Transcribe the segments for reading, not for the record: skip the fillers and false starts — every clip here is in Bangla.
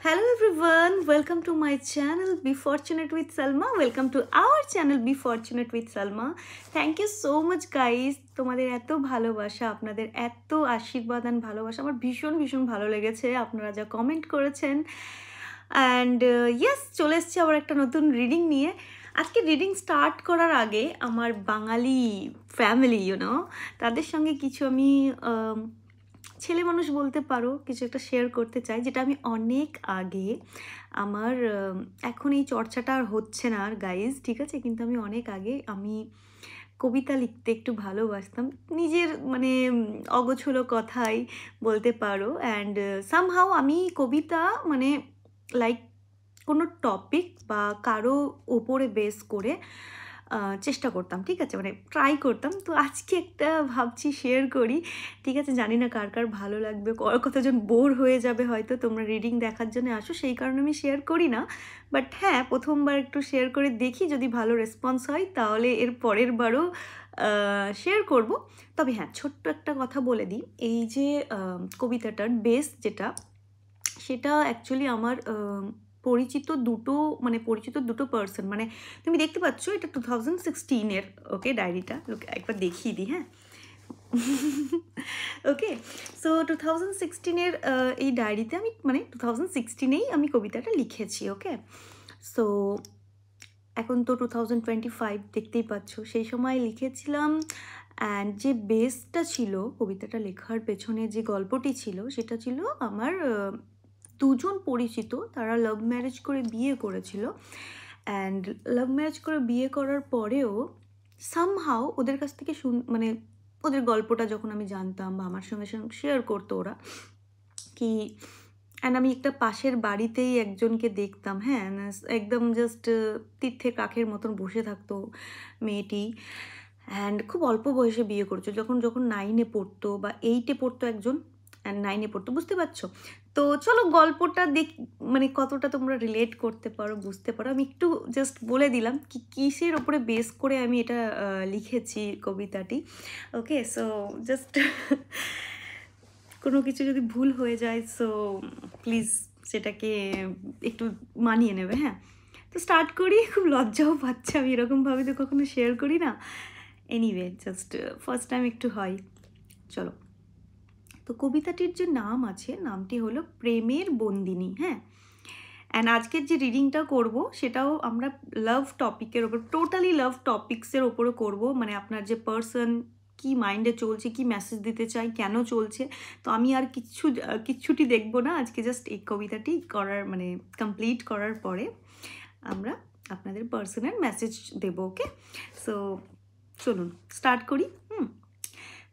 Hello everyone, welcome to my channel Be Fortunate with Salma. Welcome to our channel Be Fortunate with Salma. Thank you so much guys. তোমাদের এত ভালোবাসা, আপনাদের এত আশীর্বাদ আর ভালোবাসা আমার ভীষণ ভীষণ ভালো লেগেছে। আপনারা যা কমেন্ট করেছেন অ্যান্ড ইয়েস, চলে এসেছি আবার একটা নতুন রিডিং নিয়ে। আজকে রিডিং স্টার্ট করার আগে আমার বাঙালি ফ্যামিলি তাদের সঙ্গে কিছু আমি ছেলে মানুষ বলতে পারো কিছু একটা শেয়ার করতে চাই, যেটা আমি অনেক আগে আমার এখন এই চর্চাটা আর হচ্ছে না আর গাইজ, ঠিক আছে, কিন্তু আমি অনেক আগে আমি কবিতা লিখতে একটু ভালোবাসতাম, নিজের মানে অগোছলো কথাই বলতে পারো। অ্যান্ড সামহাও আমি কবিতা মানে লাইক কোনো টপিক বা কারো ওপরে বেস করে চেষ্টা করতাম, ঠিক আছে, মানে ট্রাই করতাম। তো আজকে একটা ভাবছি শেয়ার করি, ঠিক আছে, জানি না কার কার ভালো লাগবে, কতজন বোর হয়ে যাবে হয়তো তোমরা রিডিং দেখার জন্য আসো, সেই কারণে আমি শেয়ার করি না। বাট হ্যাঁ, প্রথমবার একটু শেয়ার করে দেখি, যদি ভালো রেসপন্স হয় তাহলে এর পরের বারও শেয়ার করব। তবে হ্যাঁ, ছোট্ট একটা কথা বলে দিই, এই যে কবিতাটার বেস যেটা, সেটা অ্যাকচুয়ালি আমার পরিচিত দুটো পার্সন, মানে তুমি দেখতে পাচ্ছ এটা 2016-এর ওকে ডায়েরিটা, একবার দেখিয়ে দিই। হ্যাঁ, ওকে, সো 2016-এর এই ডায়েরিতে আমি মানে 2016-এই আমি কবিতাটা লিখেছি। ওকে, সো এখন তো 2025 দেখতেই পাচ্ছ, সেই সময় লিখেছিলাম। অ্যান্ড যে বেসটা ছিল কবিতাটা লেখার পেছনে, যে গল্পটি ছিল, সেটা ছিল আমার দুজন পরিচিত, তারা লাভ ম্যারেজ করে বিয়ে করেছিল। অ্যান্ড লাভ ম্যারেজ করে বিয়ে করার পরেও সামহাও ওদের কাছ থেকে মানে ওদের গল্পটা যখন আমি জানতাম বা আমার সঙ্গে সঙ্গে শেয়ার করতো ওরা কি, অ্যান্ড আমি একটা পাশের বাড়িতেই একজনকে দেখতাম, হ্যাঁ, একদম জাস্ট তীর্থের কাকের মতন বসে থাকতো মেয়েটি। অ্যান্ড খুব অল্প বয়সে বিয়ে করছো, যখন 9-এ পড়তো বা 8-এ পড়তো একজন, অ্যান্ড 9-এ পড়তো, বুঝতে পারছো। তো চলো গল্পটা মানে কতটা তোমরা রিলেট করতে পারো, বুঝতে পারো, আমি একটু জাস্ট বলে দিলাম কি কিসের ওপরে বেস করে আমি এটা লিখেছি কবিতাটি। ওকে, সো জাস্ট কোনো কিছু যদি ভুল হয়ে যায় সো প্লিজ সেটাকে একটু মানিয়ে নেবে। হ্যাঁ, তো স্টার্ট করি। খুব লজ্জাও পাচ্ছে, আমি এরকমভাবে তো কখনো শেয়ার করি না। এনিওয়ে, জাস্ট ফার্স্ট টাইম একটু হয়, চলো। তো কবিতাটির যে নাম আছে, নামটি হলো প্রেমের বন্দিনী। হ্যাঁ, অ্যান্ড আজকের যে রিডিংটা করব সেটাও আমরা লাভ টপিকের ওপর, টোটালি লাভ টপিক্সের ওপরে করব, মানে আপনার যে পার্সন কি মাইন্ডে চলছে, কি মেসেজ দিতে চাই, কেন চলছে। তো আমি আর কিচ্ছুটি দেখবো না আজকে, জাস্ট এই কবিতাটি করার মানে কমপ্লিট করার পরে আমরা আপনাদের পার্সনের মেসেজ দেব। ওকে, সো চলুন স্টার্ট করি।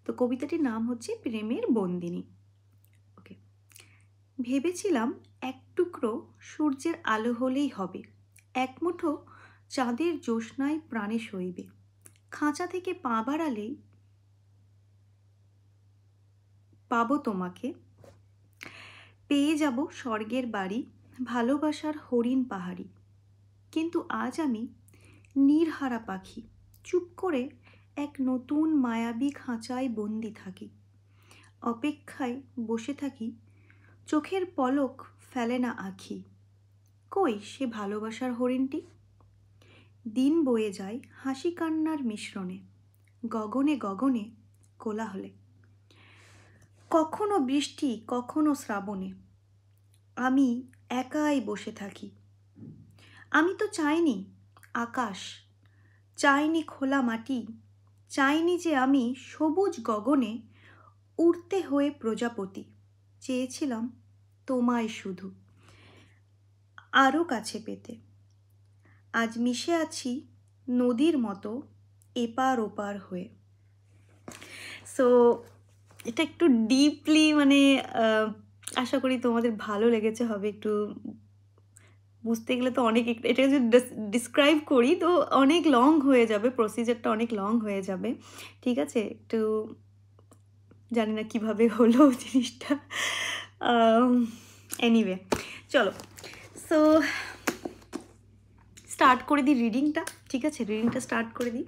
তো কবিতাটির নাম হচ্ছে প্রেমের বন্দিনী। ওকে, ভেবেছিলাম এক টুকরো সূর্যের আলো হলেই হবে, এক মুঠো চাঁদের জ্যোৎস্নায় প্রাণে সইবে, খাঁচা থেকে পা বাড়ালেই পাবো তোমাকে, পেয়ে যাব স্বর্গের বাড়ি, ভালোবাসার হরিণ পাহাড়ি। কিন্তু আজ আমি নীরহারা পাখি, চুপ করে এক নতুন মায়াবী খাঁচায় বন্দি থাকি, অপেক্ষায় বসে থাকি, চোখের পলক ফেলে না আঁখি। কই সে ভালোবাসার হরিণটি? দিন বয়ে যায় হাসি কান্নার মিশ্রণে, গগনে গগনে কোলাহলে, কখনো বৃষ্টি কখনো শ্রাবণে আমি একাই বসে থাকি। আমি তো চাইনি আকাশ, চাইনি খোলা মাটি, চাইনি যে আমি সবুজ গগনে উড়তে হয়ে প্রজাপতি, চেয়েছিলাম তোমায় শুধু আরও কাছে পেতে। আজ মিশে আছি নদীর মতো এপার ওপার হয়ে। সো এটা একটু ডিপলি মানে আশা করি তোমাদের ভালো লেগেছে হবে। একটু বুঝতে গেলে তো অনেক, এটা যদি ডিসক্রাইব করি তো অনেক লং হয়ে যাবে, প্রসিজারটা অনেক লং হয়ে যাবে, ঠিক আছে। একটু জানি না কিভাবে হলো জিনিসটা, এনিওয়ে চলো। সো স্টার্ট করে দিই রিডিংটা, ঠিক আছে, রিডিংটা স্টার্ট করে দিই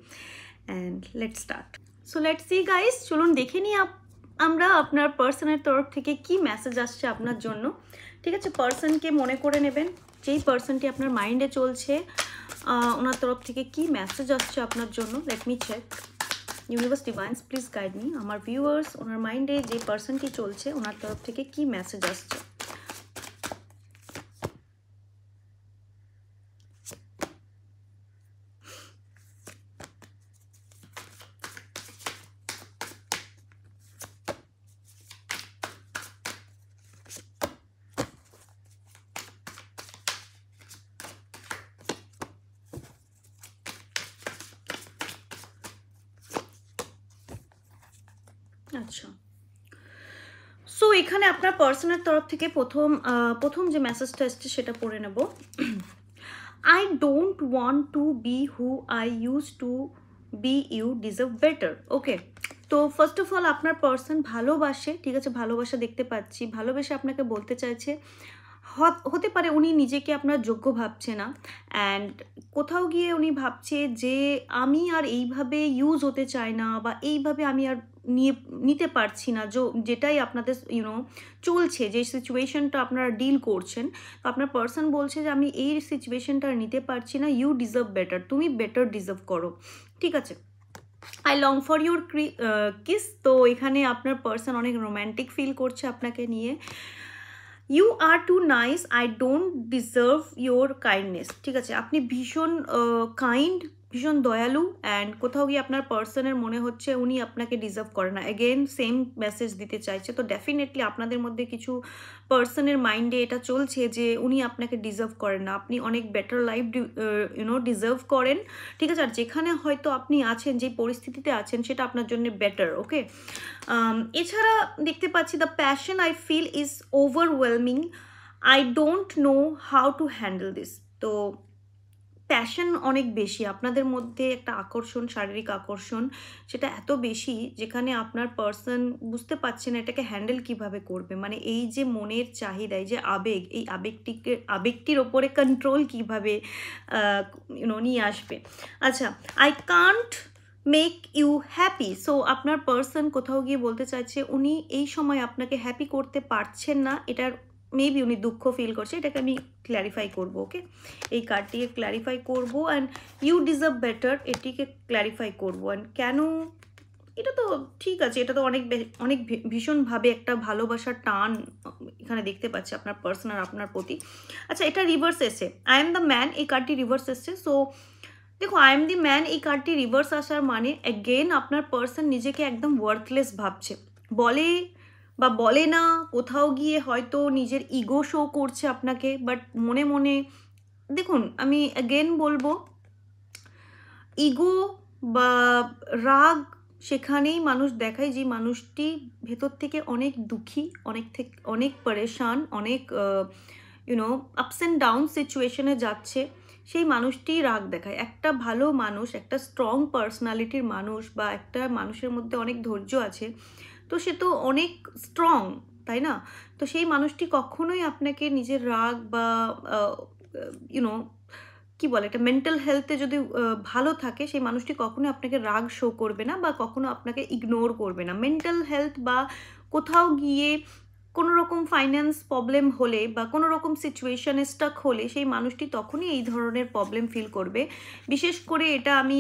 and let's start. So let's see guys, চলুন দেখে নিই আমরা আপনার পার্সনের তরফ থেকে কি মেসেজ আসছে আপনার জন্য। ঠিক আছে, পার্সনকে মনে করে নেবেন, যেই পার্সনটি আপনার মাইন্ডে চলছে ওনার তরফ থেকে কি মেসেজ আসছে আপনার জন্য। Let me check. Universe divines please guide me. আমার ভিউয়ার্স, ওনার মাইন্ডে যে পার্সনটি চলছে ওনার তরফ থেকে কি মেসেজ আসছে। আচ্ছা, সো এখানে আপনার পার্সনের তরফ থেকে প্রথম যে মেসেজটা এসছে সেটা পড়ে নেব। I don't want to be who I used to be, you deserve better. ওকে, তো ফার্স্ট অফ অল আপনার পার্সন ভালোবাসে, ঠিক আছে, ভালোবাসা দেখতে পাচ্ছি, ভালোবেসে আপনাকে বলতে চাইছে, হতে পারে উনি নিজেকে আপনার যোগ্য ভাবছে না, অ্যান্ড কোথাও গিয়ে উনি ভাবছে যে আমি আর এইভাবে ইউজ হতে চাই না, বা এইভাবে আমি আর নিতে পারছি না, যেটাই আপনাদের চলছে, যে সিচুয়েশনটা আপনারা ডিল করছেন। তো আপনার পার্সন বলছে যে আমি এই সিচুয়েশনটা নিতে পারছি না, ইউ ডিজার্ভ বেটার, তুমি বেটার ডিজার্ভ করো, ঠিক আছে। I long for your kiss. তো এখানে আপনার পার্সন অনেক রোম্যান্টিক ফিল করছে আপনাকে নিয়ে। You are too nice, I don't deserve your kindness, ঠিক আছে, আপনি ভীষণ কাইন্ড, ভীষণ দয়ালু, অ্যান্ড কোথাও গিয়ে আপনার পার্সনের মনে হচ্ছে উনি আপনাকে ডিজার্ভ করে না। অ্যাগেন সেম মেসেজ দিতে চাইছে। তো ডেফিনেটলি আপনাদের মধ্যে কিছু পার্সনের মাইন্ডে এটা চলছে যে উনি আপনাকে ডিজার্ভ করেন না, আপনি অনেক বেটার লাইফ ডিজার্ভ করেন, ঠিক আছে। আর যেখানে হয়তো আপনি আছেন, যে পরিস্থিতিতে আছেন, সেটা আপনার জন্য বেটার, ওকে। এছাড়া দেখতে পাচ্ছি the passion I feel is overwhelming, I don't know how to handle this. তো প্যাশন অনেক বেশি আপনাদের মধ্যে, একটা আকর্ষণ, শারীরিক আকর্ষণ, সেটা এত বেশি যেখানে আপনার পার্সন বুঝতে পারছে না এটাকে হ্যান্ডেল কিভাবে করবে। মানে এই যে মনের চাহিদা, এই যে আবেগ, এই আবেগটির ওপরে কন্ট্রোল কিভাবে নিয়ে আসবে। আচ্ছা, I can't make you happy. So আপনার পার্সন কোথাও গিয়ে বলতে চাইছে উনি এই সময় আপনাকে হ্যাপি করতে পারছেন না, এটার মেবি উনি দুঃখ ফিল করছে, এটাকে আমি ক্ল্যারিফাই করবো, ওকে। এই কার্ডটিকে ক্ল্যারিফাই করবো, অ্যান্ড ইউ ডিজার্ভ বেটার এটিকে ক্ল্যারিফাই করবো। অ্যান্ড কেন, এটা তো ঠিক আছে, এটা তো অনেক ভীষণভাবে একটা ভালোবাসার টান এখানে দেখতে পাচ্ছি আপনার পার্সন আর আপনার প্রতি। আচ্ছা, এটা রিভার্স এসে আই এম দ্য ম্যান, এই কার্ডটি রিভার্স এসছে। সো দেখো, আই এম দি ম্যান, এই কার্ডটি রিভার্স আসার মানে অ্যাগেন আপনার পার্সন নিজেকে একদম ওয়ার্থলেস ভাবছে, বলে না, কোথাও গিয়ে হয়তো নিজের ইগো শো করছে আপনাকে, বাট মনে মনে দেখুন, আমি অ্যাগেন বলবো, ইগো বা রাগ সেখানেই মানুষ দেখায় যে মানুষটি ভেতর থেকে অনেক দুঃখী, অনেক পরেশান, অনেক আপস অ্যান্ড ডাউন সিচুয়েশনে যাচ্ছে, সেই মানুষটি রাগ দেখায়। একটা ভালো মানুষ, একটা স্ট্রং পার্সোনালিটির মানুষ, বা একটা মানুষের মধ্যে অনেক ধৈর্য আছে, তো সে তো অনেক স্ট্রং, তাই না? তো সেই মানুষটি কখনোই আপনাকে নিজের রাগ বা কি বলে, একটা মেন্টাল হেলথে যদি ভালো থাকে, সেই মানুষটি কখনোই আপনাকে রাগ শো করবে না, বা কখনো আপনাকে ইগনোর করবে না। মেন্টাল হেলথ বা কোথাও গিয়ে কোনো রকম ফাইন্যান্স প্রবলেম হলে, বা কোনো রকম সিচুয়েশনে স্টাক হলে, সেই মানুষটি তখনই এই ধরনের প্রবলেম ফিল করবে। বিশেষ করে এটা আমি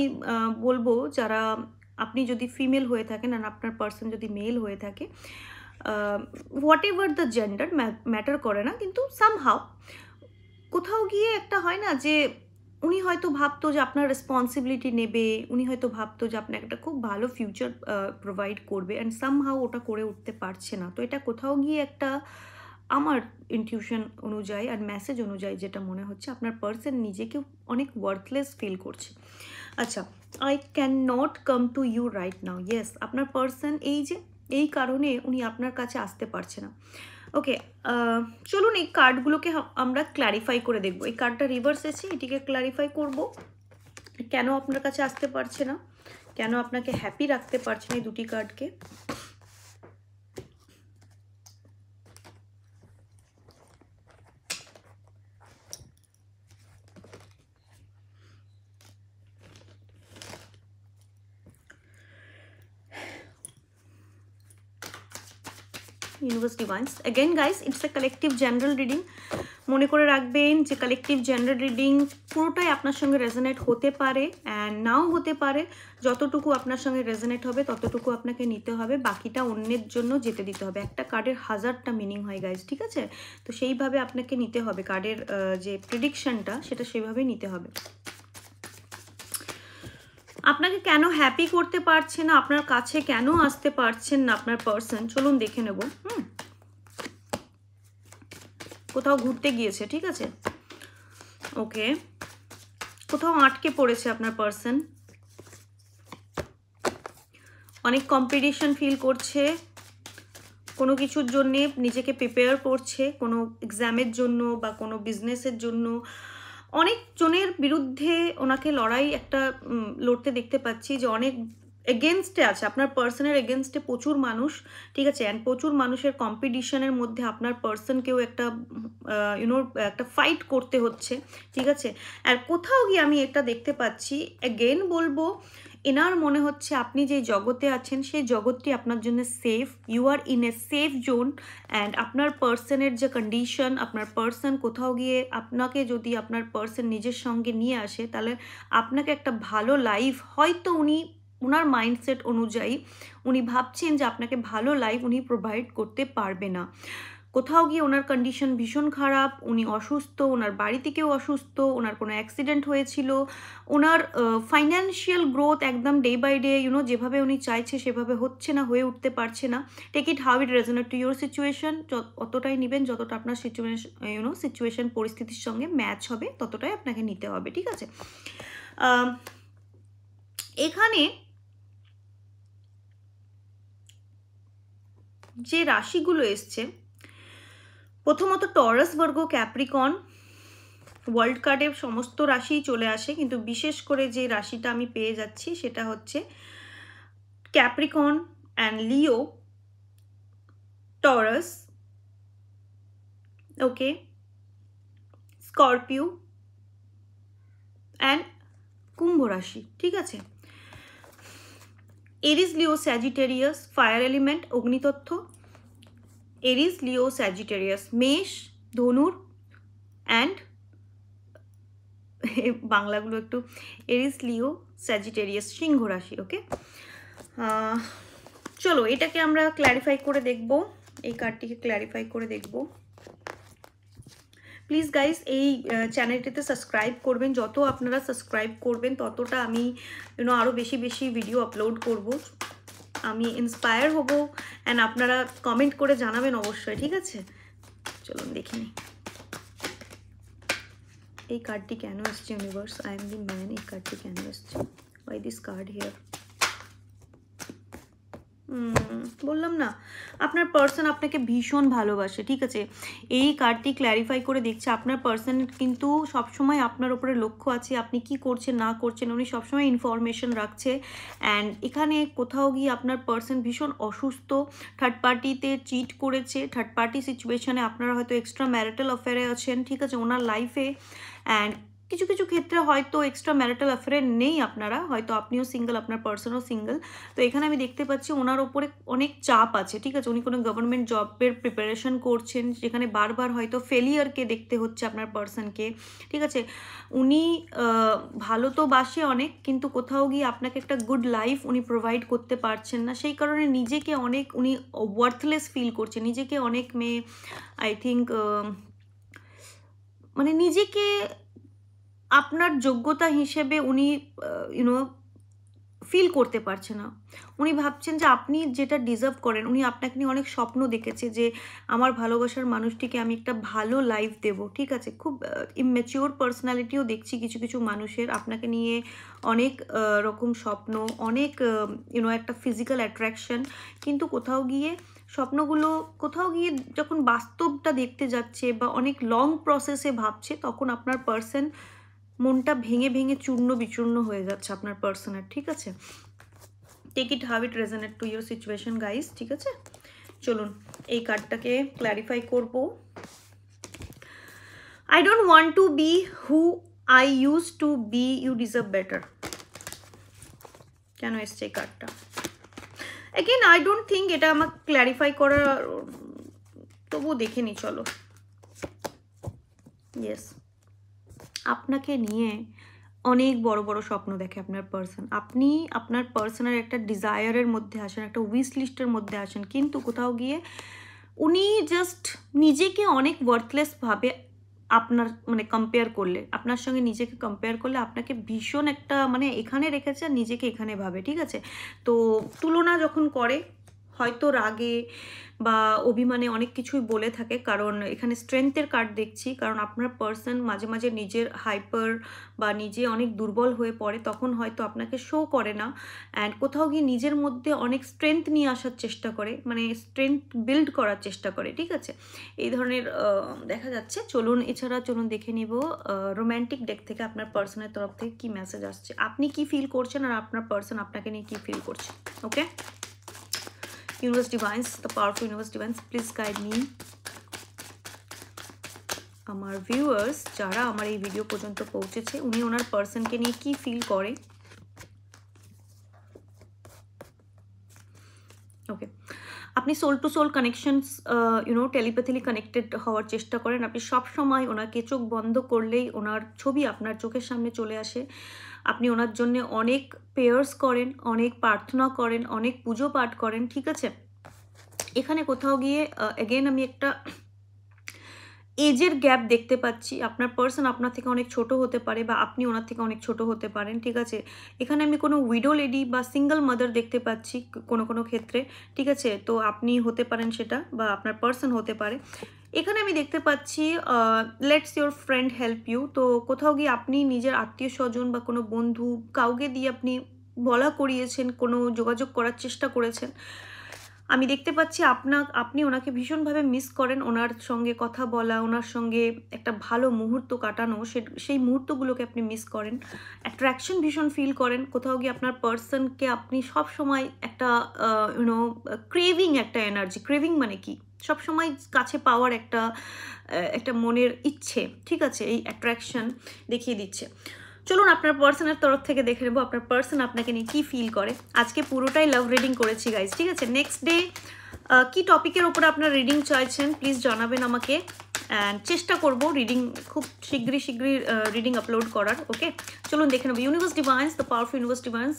বলবো, যারা, আপনি যদি ফিমেল হয়ে থাকেন আর আপনার পার্সন যদি মেল হয়ে থাকে, what ever the gender matter করে না, কিন্তু সামহাও কোথাও গিয়ে একটা হয় না যে উনি হয়তো ভাবতো যে আপনার রেসপন্সিবিলিটি নেবে, উনি হয়তো ভাবতো যে আপনাকে একটা খুব ভালো ফিউচার প্রোভাইড করবে, অ্যান্ড সামহাও ওটা করে উঠতে পারছে না। তো এটা কোথাও গিয়ে একটা, আমার ইনটিউশন অনুযায়ী আর মেসেজ অনুযায়ী যেটা মনে হচ্ছে, আপনার পার্সন নিজেকে অনেক ওয়ার্থলেস ফিল করছে। আচ্ছা, I can not come to you right now. Yes, আপনার পার্সন এই কারণে উনি আপনার কাছে আসতে পারছে না। ওকে, চলুন এই কার্ডগুলোকে আমরা ক্ল্যারিফাই করে দেখবো। এই কার্ডটা রিভার্স এসে, এটিকে ক্ল্যারিফাই করব, কেন আপনার কাছে আসতে পারছে না, কেন আপনাকে হ্যাপি রাখতে পারছে না, এই দুটি কার্ডকে। Universe divines again guys, it's a collective general reading. মনে করে রাখবেন যে কালেকটিভ জেনারেল রিডিং পুরোটাই আপনার সঙ্গে রেজোনেট হতে পারে অ্যান্ড নাও হতে পারে। যতটুকু আপনার সঙ্গে রেজোনেট হবে ততটুকু আপনাকে নিতে হবে, বাকিটা অন্যের জন্য যেতে দিতে হবে। একটা কার্ডের 1000টা মিনিং হয় গাইস, ঠিক আছে? তো সেইভাবে আপনাকে নিতে হবে কার্ডের যে প্রেডিকশনটা, সেটা সেভাবেই নিতে হবে। আপনাকে কেন হ্যাপি করতে পারছে না, আপনার কাছে কেন আসতে পারছেন না আপনার পার্সন, চলুন দেখে নেব। কোথাও ঘুরতে গিয়েছে, ঠিক আছে? ওকে, কোথাও আটকে পড়েছে আপনার পার্সন, অনেক কম্পিটিশন ফিল করছে, কোনো কিছুর জন্যে নিজেকে প্রিপেয়ার করছে, কোনো এক্সামের জন্য বা কোনো বিজনেসের জন্য। অনেক জনের বিরুদ্ধে ওনাকে লড়াই একটা লড়তে দেখতে পাচ্ছি, যে অনেক এগেনস্টে আছে আপনার পার্সনের এগেনস্টে প্রচুর মানুষ, ঠিক আছে? অ্যান্ড প্রচুর মানুষের কম্পিটিশনের মধ্যে আপনার পার্সনকেও একটা একটা ফাইট করতে হচ্ছে, ঠিক আছে? আর কোথাও গিয়ে আমি এটা দেখতে পাচ্ছি, অ্যাগেন বলবো, এনার মনে হচ্ছে আপনি যে জগতে আছেন সেই জগৎটি আপনার জন্য safe, you are in a safe zone. And আপনার পার্সনের যে কন্ডিশন, আপনার পার্সন কোথাও গিয়ে আপনাকে যদি আপনার পার্সন নিজের সঙ্গে নিয়ে আসে, তাহলে আপনাকে একটা ভালো লাইফ, হয়তো ওনার মাইন্ডসেট অনুযায়ী উনি ভাবছেন যে আপনাকে ভালো লাইফ উনি প্রোভাইড করতে পারবে না। কোথাও গিয়ে ওনার কন্ডিশন ভীষণ খারাপ, উনি অসুস্থ, ওনার বাড়ি থেকেও অসুস্থ, ওনার কোনো অ্যাক্সিডেন্ট হয়েছিল, ওনার ফাইন্যান্সিয়াল গ্রোথ একদম ডে বাই ডে যেভাবে উনি চাইছে সেভাবে হচ্ছে না, হয়ে উঠতে পারছে না। Take it how it resonate to your situation, অতটাই নেবেন যতটা আপনার সিচুয়েশন পরিস্থিতির সঙ্গে ম্যাচ হবে, ততটাই আপনাকে নিতে হবে, ঠিক আছে? এখানে যে রাশিগুলো এসছে, প্রথমত টরাস, ভার্গ, ক্যাপ্রিকন, ওয়ার্ল্ড কার্ডের সমস্ত রাশি চলে আসে, কিন্তু বিশেষ করে যে রাশিটা আমি পেয়ে যাচ্ছি সেটা হচ্ছে Capricorn and Leo, Taurus, okay, Scorpio and কুম্ভ রাশি, ঠিক আছে? Aries, Leo, Sagittarius, fire element, অগ্নিতত্ত্ব, এরিস, লিও, স্যাজিটেরিয়াস, মেষ, ধনুর অ্যান্ড বাংলাগুলো একটু, এরিস, লিও, স্যাজিটেরিয়াস, সিংহ রাশি, ওকে? চলো এটাকে আমরা ক্ল্যারিফাই করে দেখব, এই কার্ডটিকে ক্ল্যারিফাই করে দেখব। প্লিজ গাইস এই চ্যানেলটিতে সাবস্ক্রাইব করবেন, যত আপনারা সাবস্ক্রাইব করবেন ততটা আমি আরও বেশি বেশি ভিডিও আপলোড করব, আমি ইন্সপায়ার হব। অ্যান্ড আপনারা কমেন্ট করে জানাবেন অবশ্যই, ঠিক আছে? চলুন দেখে নিই এই কার্ডটি কেন এসছে। Universe, I am the man, এই কার্ডটি কেন এসছে? Why this card here? বললাম না, আপনার পার্সন আপনাকে ভীষণ ভালোবাসে, ঠিক আছে? এই কার্ডটি ক্ল্যারিফাই করে দেখছে আপনার পার্সন কিন্তু সবসময় আপনার উপরে লক্ষ্য আছে, আপনি কি করছেন না করছেন উনি সবসময় ইনফরমেশন রাখছে। অ্যান্ড এখানে কোথাও গিয়ে আপনার পার্সন ভীষণ অসুস্থ, থার্ড পার্টিতে চিট করেছে, থার্ড পার্টি সিচুয়েশনে আপনারা হয়তো এক্সট্রা ম্যারিটাল অ্যাফেয়ারে আছেন, ঠিক আছে, ওনার লাইফে। অ্যান্ড কিছু কিছু ক্ষেত্রে হয়তো এক্সট্রা ম্যারিটাল অ্যাফেয়ারে নেই আপনারা, হয়তো আপনিও সিঙ্গেল, আপনার পার্সনও সিঙ্গেল। তো এখানে আমি দেখতে পাচ্ছি ওনার ওপরে অনেক চাপ আছে, ঠিক আছে? উনি কোনো গভর্নমেন্ট জবের প্রিপারেশন করছেন, যেখানে বারবার হয়তো ফেলিয়ারকে দেখতে হচ্ছে আপনার পার্সনকে, ঠিক আছে? উনি ভালো তো বাসে অনেক, কিন্তু কোথাও গিয়ে আপনাকে একটা গুড লাইফ উনি প্রোভাইড করতে পারছেন না, সেই কারণে নিজেকে অনেক উনি ওয়ার্থলেস ফিল করছেন, নিজেকে অনেক আই থিঙ্ক মানে নিজেকে আপনার যোগ্যতা হিসেবে উনি ফিল করতে পারছে না। উনি ভাবছেন যে আপনি যেটা ডিজার্ভ করেন, উনি আপনাকে নিয়ে অনেক স্বপ্ন দেখেছে যে আমার ভালোবাসার মানুষটিকে আমি একটা ভালো লাইফ দেব, ঠিক আছে? খুব ইম্যাচিওর পার্সোনালিটিও দেখছি কিছু কিছু মানুষের, আপনাকে নিয়ে অনেক রকম স্বপ্ন, অনেক একটা ফিজিক্যাল অ্যাট্রাকশন, কিন্তু কোথাও গিয়ে স্বপ্নগুলো কোথাও গিয়ে যখন বাস্তবটা দেখতে যাচ্ছে বা অনেক লং প্রসেসে ভাবছে, তখন আপনার পার্সন মনটা ভেঙে ভেঙে চূর্ণ বিচূর্ণ হয়ে যাচ্ছে আপনার পার্সনের, ঠিক আছে? Take it how it resonate to your situation guys, ঠিক আছে? চলুন এই কার্ডটাকে ক্ল্যারিফাই করব। I don't want to be who I use to be, you deserve better. কেন এসছে এই কার্ডটা? এগেন আই ডোন্ট থিঙ্ক এটা আমাকে ক্ল্যারিফাই করার তবুও দেখে নি, চলো। ইয়েস, আপনাকে নিয়ে অনেক বড় বড় স্বপ্ন দেখে আপনার পার্সন। আপনি আপনার পার্সনের একটা ডিজায়ারের মধ্যে আসেন, একটা উইশ লিস্টের মধ্যে আসেন, কিন্তু কোথাও গিয়ে উনি জাস্ট নিজেকে অনেক ওয়ার্থলেস ভাবে আপনার মানে কম্পেয়ার করলে, আপনার সঙ্গে নিজেকে কম্পেয়ার করলে আপনাকে ভীষণ একটা মানে এখানে রেখেছে আর নিজেকে এখানে ভাবে, ঠিক আছে? তো তুলনা যখন করে হয়তো রাগে বা অভিমানে অনেক কিছুই বলে থাকে, কারণ এখানে স্ট্রেংথের কার্ড দেখছি, কারণ আপনার পার্সন মাঝে মাঝে নিজের হাইপার বা নিজে অনেক দুর্বল হয়ে পড়ে, তখন হয়তো আপনাকে শো করে না, অ্যান্ড কোথাও গিয়ে নিজের মধ্যে অনেক স্ট্রেংথ নিয়ে আসার চেষ্টা করে, মানে স্ট্রেংথ বিল্ড করার চেষ্টা করে, ঠিক আছে? এই ধরনের দেখা যাচ্ছে। চলুন এছাড়া চলুন দেখে নিব রোম্যান্টিক ডেক থেকে আপনার পার্সনের তরফ থেকে কি মেসেজ আসছে, আপনি কি ফিল করছেন আর আপনার পার্সন আপনাকে নিয়ে কি ফিল করছে। Okay, universe divines, the powerful universe divines, please guide me. আমার ভিউয়ার্স যারা আমার এই ভিডিও পর্যন্ত পৌঁছেছে, উনি ওনার পার্সনকে নিয়ে কি ফিল করে। ওকে, আপনি soul to soul connections telepathically connected হওয়ার চেষ্টা করেন। আপনি সব সময় ওনাকে চোখ বন্ধ করলেই ওনার ছবি আপনার চোখের সামনে চলে আসে। আপনি ওনার জন্য অনেক প্রেয়ার্স করেন, অনেক প্রার্থনা করেন, অনেক পুজো পাঠ করেন, ঠিক আছে? এখানে কোথাও গিয়ে এগেন আমি একটা এজের গ্যাপ দেখতে পাচ্ছি। আপনার পার্সন আপনার থেকে অনেক ছোট হতে পারে বা আপনি ওনার থেকে অনেক ছোট হতে পারেন, ঠিক আছে? এখানে আমি কোনো উইডো লেডি বা সিঙ্গেল মাদার দেখতে পাচ্ছি কোনো কোনো ক্ষেত্রে, ঠিক আছে? তো আপনি হতে পারেন সেটা, বা আপনার পার্সন হতে পারে। এখানে আমি দেখতে পাচ্ছি let's your friend help you. তো কোথাও গিয়ে আপনি নিজের আত্মীয় স্বজন বা কোনো বন্ধু কাউকে দিয়ে আপনি বলা করিয়েছেন, কোনো যোগাযোগ করার চেষ্টা করেছেন। আমি দেখতে পাচ্ছি আপনি ওনাকে ভীষণভাবে মিস করেন, ওনার সঙ্গে কথা বলা, ওনার সঙ্গে একটা ভালো মুহূর্ত কাটানো, সেই মুহূর্তগুলোকে আপনি মিস করেন। অ্যাট্রাকশন ভীষণ ফিল করেন, কোথাও গিয়ে আপনার পার্সনকে আপনি সবসময় একটা ক্রেভিং, একটা এনার্জি, ক্রেভিং মানে কি, সবসময় কাছে পাওয়ার একটা মনের ইচ্ছে, ঠিক আছে? এই অ্যাট্রাকশন দেখিয়ে দিচ্ছে। চলুন আপনার পার্সনের তরফ থেকে দেখে নেবো আপনার পার্সন আপনাকে নিয়ে কী ফিল করে। আজকে পুরোটাই লাভ রিডিং করেছি গাইজ, ঠিক আছে? নেক্সট ডে কী টপিকের ওপরে আপনার রিডিং চাইছেন প্লিজ জানাবেন আমাকে, অ্যান্ড চেষ্টা করব রিডিং খুব শীঘ্রই রিডিং আপলোড করার। ওকে, চলুন দেখে নেবো। Universe divines, the powerful universe divines,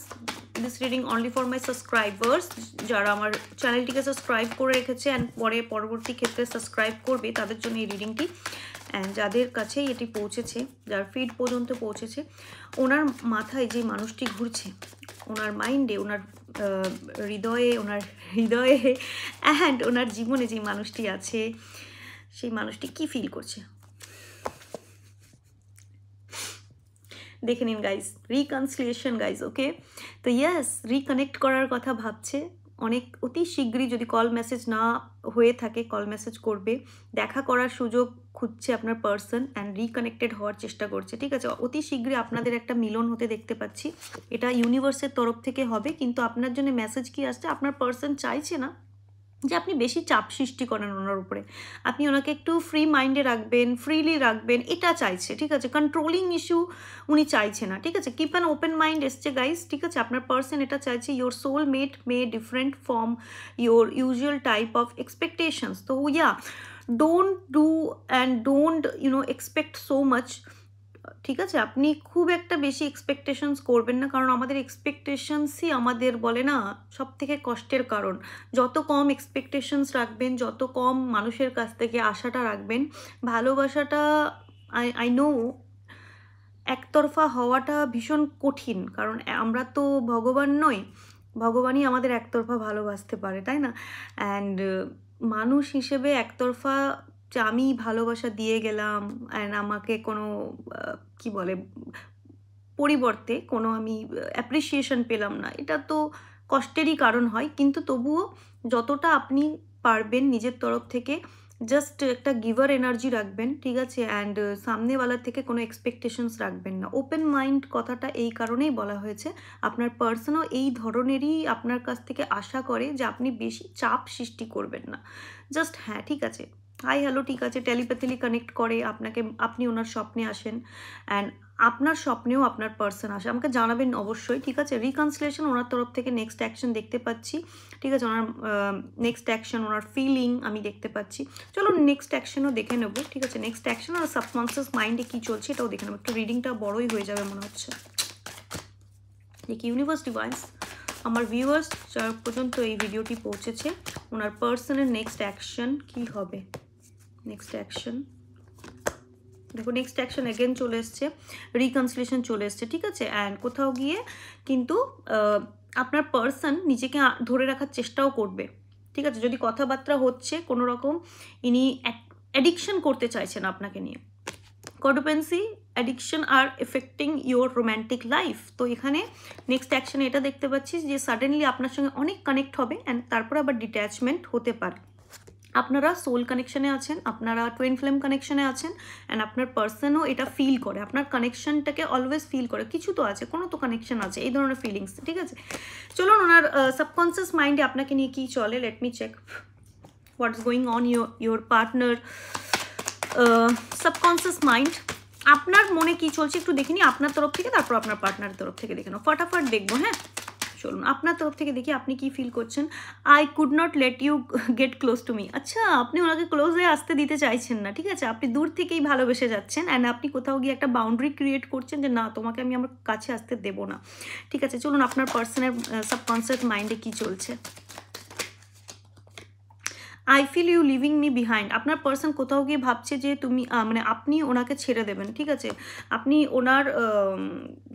this reading only for my subscribers, যারা আমার চ্যানেলটিকে সাবস্ক্রাইব করে রেখেছে অ্যান্ড পরবর্তী ক্ষেত্রে সাবস্ক্রাইব করবে তাদের জন্য এই রিডিংটি। অ্যান্ড যাদের কাছেই এটি পৌঁছেছে, যার ফিড পর্যন্ত পৌঁছেছে, ওনার মাথায় যে মানুষটি ঘুরছে, ওনার মাইন্ডে, ওনার হৃদয়ে অ্যান্ড ওনার জীবনে যে মানুষটি আছে, সেই মানুষটি কি ফিল করছে দেখে নিন গাইজ। রিকনসিলিয়েশন গাইজ, ওকে? তো ইয়েস, রিকানেক্ট করার কথা ভাবছে অনেক অতি শীঘ্রই, যদি কল মেসেজ না হয়ে থাকে কল মেসেজ করবে, দেখা করার সুযোগ খুঁজছে আপনার পার্সন অ্যান্ড রিকানেক্টেড হওয়ার চেষ্টা করছে, ঠিক আছে? অতি শীঘ্রই আপনাদের একটা মিলন হতে দেখতে পাচ্ছি, এটা ইউনিভার্সের তরফ থেকে হবে। কিন্তু আপনার জন্য মেসেজ কি আসছে, আপনার পার্সন চাইছে না যে আপনি বেশি চাপ সৃষ্টি করেন ওনার উপরে, আপনি ওনাকে একটু ফ্রি মাইন্ডে রাখবেন, ফ্রিলি রাখবেন, এটা চাইছে, ঠিক আছে? কন্ট্রোলিং ইস্যু উনি চাইছে না, ঠিক আছে? কিপ অ্যান ওপেন মাইন্ড এসছে গাইজ, ঠিক আছে? আপনার পার্সন এটা চাইছে your soul mate may different from your usual type of expectations. তো yeah, don't do and don't expect so much, ঠিক আছে? আপনি খুব একটা বেশি এক্সপেকটেশনস করবেন না, কারণ আমাদের এক্সপেকটেশনসই আমাদের বলে না সব থেকে কষ্টের কারণ। যত কম এক্সপেকটেশনস রাখবেন, যত কম মানুষের কাছ থেকে আশাটা রাখবেন, ভালোবাসাটা আই নো একতরফা হওয়াটা ভীষণ কঠিন, কারণ আমরা তো ভগবান নই, ভগবানই আমাদের একতরফা ভালোবাসতে পারে, তাই না? অ্যান্ড মানুষ হিসেবে একতরফা যে আমি ভালোবাসা দিয়ে গেলাম অ্যান্ড আমাকে কোনো কি বলে পরিবর্তে কোনো আমি অ্যাপ্রিসিয়েশন পেলাম না, এটা তো কষ্টেরই কারণ হয়। কিন্তু তবুও যতটা আপনি পারবেন নিজের তরফ থেকে জাস্ট একটা গিভার এনার্জি রাখবেন, ঠিক আছে? অ্যান্ড সামনেওয়ালার থেকে কোনো এক্সপেকটেশনস রাখবেন না। ওপেন মাইন্ড কথাটা এই কারণেই বলা হয়েছে, আপনার পার্সনও এই ধরনেরই আপনার কাছ থেকে আশা করে যে আপনি বেশি চাপ সৃষ্টি করবেন না, জাস্ট হ্যাঁ ঠিক আছে, হাই হ্যালো ঠিক আছে, টেলিপ্যাথিলি কানেক্ট করে আপনাকে, আপনি ওনার স্বপ্নে আসেন অ্যান্ড আপনার স্বপ্নেও আপনার পার্সন আসে, আমাকে জানাবেন অবশ্যই, ঠিক আছে। রিকনসিলিয়েশন ওনার তরফ থেকে নেক্সট অ্যাকশন দেখতে পাচ্ছি, ঠিক আছে। ওনার নেক্সট অ্যাকশন, ওনার ফিলিং আমি দেখতে পাচ্ছি। চলো নেক্সট অ্যাকশনও দেখে নেবো, ঠিক আছে। নেক্সট অ্যাকশন আর সাবকনসিয়াস মাইন্ডে কী চলছে এটাও দেখে নেবো। একটু রিডিংটা বড়ই হয়ে যাবে মনে হচ্ছে। দেখি ইউনিভার্স ডিভাইস, আমার ভিউয়ার্স যারা পর্যন্ত এই ভিডিওটি পৌঁছেছে, ওনার পার্সনের নেক্সট অ্যাকশন কী হবে। নেক্সট অ্যাকশন দেখো, নেক্সট অ্যাকশন এগেন চলে এসছে, রিকনসিলিয়েশন চলে এসছে, ঠিক আছে। অ্যান্ড কোথাও গিয়ে কিন্তু আপনার পার্সন নিজেকে ধরে রাখার চেষ্টাও করবে, ঠিক আছে। যদি কথাবার্তা হচ্ছে কোনো রকম, ইনি অ্যাডিকশন করতে চাইছেন আপনাকে নিয়ে। Codependency addiction are affecting your romantic life. তো এখানে নেক্সট অ্যাকশনে এটা দেখতে পাচ্ছি যে সাডেনলি আপনার সঙ্গে অনেক কানেক্ট হবে অ্যান্ড তারপর আবার ডিট্যাচমেন্ট হতে পারে। আপনারা সোল কানেকশানে আছেন, আপনারা টুইন ফ্লেম কানেকশানে আছেন, অ্যান্ড আপনার পার্সনও এটা ফিল করে, আপনার কানেকশানটাকে অলওয়েজ ফিল করে, কিছু তো আছে, কোনো তো কানেকশান আছে, এই ধরনের ফিলিংস, ঠিক আছে। চলুন ওনার সাবকনসিয়াস মাইন্ডে আপনাকে নিয়ে কী চলে, let me check what is going on your partner subconscious mind. আপনার মনে কী চলছে একটু দেখিনি আপনার তরফ থেকে, তারপর আপনার পার্টনারের তরফ থেকে দেখে নাও, ফটাফট দেখবো। হ্যাঁ চলুন আপনার তরফ থেকে দেখি আপনি কি ফিল করছেন। I could not let you get close to me. আচ্ছা, আপনি ওনাকে ক্লোজে আসতে দিতে চাইছেন না, ঠিক আছে। আপনি দূর থেকেই ভালোবেসে যাচ্ছেন অ্যান্ড আপনি কোথাও গিয়ে একটা বাউন্ডারি ক্রিয়েট করছেন যে না, তোমাকে আমি আমার কাছে আসতে দেবো না, ঠিক আছে। চলুন আপনার পার্সনের সাবকনসিয়াস মাইন্ডে কি চলছে। I feel you leaving me behind. আপনার পার্সন কোথাও গিয়ে ভাবছে যে তুমি মানে আপনি ওনাকে ছেড়ে দেবেন, ঠিক আছে। আপনি ওনার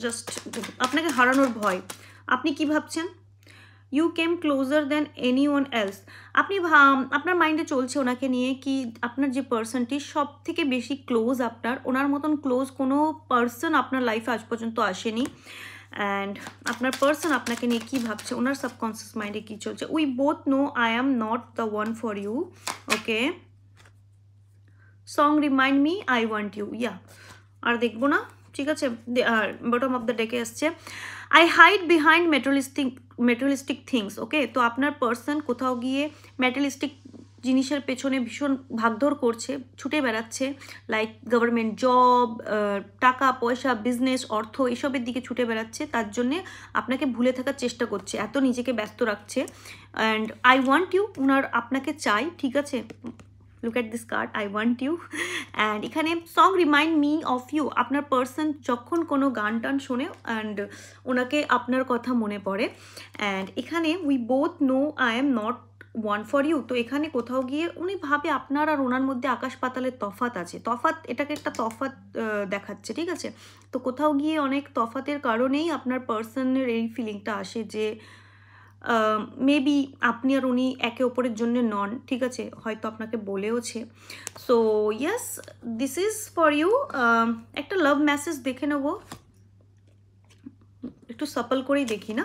জাস্ট আপনাকে হারানোর ভয়। আপনি কি ভাবছেন, you came closer than anyone else. আপনি আপনার মাইন্ডে চলছে ওনাকে নিয়ে কি আপনার যে পার্সনটি সব থেকে বেশি ক্লোজ, আপনার ওনার মতন ক্লোজ কোনো পার্সন আপনার লাইফে আজ পর্যন্ত আসেনি। অ্যান্ড আপনার পার্সন আপনাকে নিয়ে কী ভাবছে, ওনার সাবকনসিয়াস মাইন্ডে কী চলছে। We both know I am not the one for you. Okay, song remind me I want you. Yeah আর দেখবো না, ঠিক আছে। আর বটম অফ দ্য ডেকে আসছে I hide behind materialistic things. Okay, তো আপনার পার্সন কোথাও গিয়ে ম্যাটেরিয়ালিস্টিক জিনিসের পেছনে ভীষণ ভাগদৌড় করছে, ছুটে বেড়াচ্ছে, লাইক গভর্নমেন্ট জব, টাকা পয়সা, বিজনেস, অর্থ, এসবের দিকে ছুটে বেড়াচ্ছে। তার জন্যে আপনাকে ভুলে থাকার চেষ্টা করছে, এত নিজেকে ব্যস্ত রাখছে। অ্যান্ড আই ওয়ান্ট ইউ, ওনার আপনাকে চাই, ঠিক আছে। Look at this card, I want you. And এখানে song remind me of you. আপনার পার্সন যখন কোনো গান টান শোনে অ্যান্ড ওনাকে আপনার কথা মনে পড়ে। অ্যান্ড এখানে we both know I am not one for you. তো এখানে কোথাও গিয়ে উনি ভাবে আপনার আর ওনার মধ্যে আকাশ পাতালের তফাৎ আছে। তফাৎ, এটাকে একটা তফাৎ দেখাচ্ছে, ঠিক আছে। তো কোথাও গিয়ে অনেক তফাতের কারণেই আপনার পার্সনের এই ফিলিংটা আসে যে মেবি আপনি আর উনি একে অপরের জন্য নন, ঠিক আছে। হয়তো আপনাকে বলেওছে। So yes, this is for you. একটা লাভ মেসেজ দেখে নেব, একটু সাপল করেই দেখি না।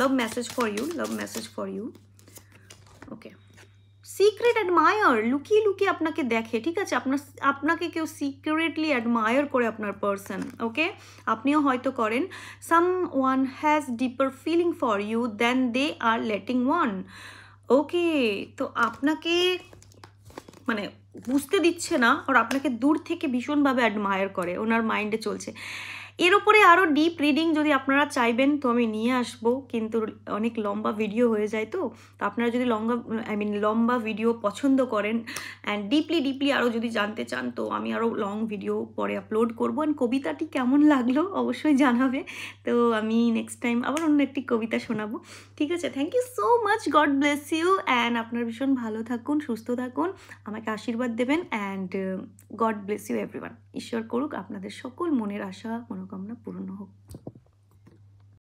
Love message for you, love message for you. Okay, secret admirer, লুকিয়ে লুকিয়ে আপনাকে দেখে, ঠিক আছে। আপনাকে কেউ সিক্রেটলি অ্যাডমায়ার করে আপনার পার্সন। ওকে, আপনিও হয়তো করেন। Someone has deeper feeling for you then they are letting one. Okay, তো আপনাকে মানে বুঝতে দিচ্ছে না, আর আপনাকে দূর থেকে ভীষণভাবে অ্যাডমায়ার করে, ওনার মাইন্ডে চলছে। এর উপরে আরও ডিপ রিডিং যদি আপনারা চাইবেন তো আমি নিয়ে আসবো, কিন্তু অনেক লম্বা ভিডিও হয়ে যায়। তো আপনারা যদি লম্বা ভিডিও পছন্দ করেন অ্যান্ড ডিপলি আরও যদি জানতে চান তো আমি আরও লং ভিডিও পরে আপলোড করবো। অ্যান্ড কবিতাটি কেমন লাগলো অবশ্যই জানাবে। তো আমি নেক্সট টাইম আবার অন্য একটি কবিতা শোনাবো, ঠিক আছে। Thank you so much, God bless you. And আপনারা ভীষণ ভালো থাকুন, সুস্থ থাকুন, আমাকে আশীর্বাদ দেবেন। And God bless you everyone. ঈশ্বর করুক আপনাদের সকল মনের আশা মনোকামনা পূর্ণ হোক।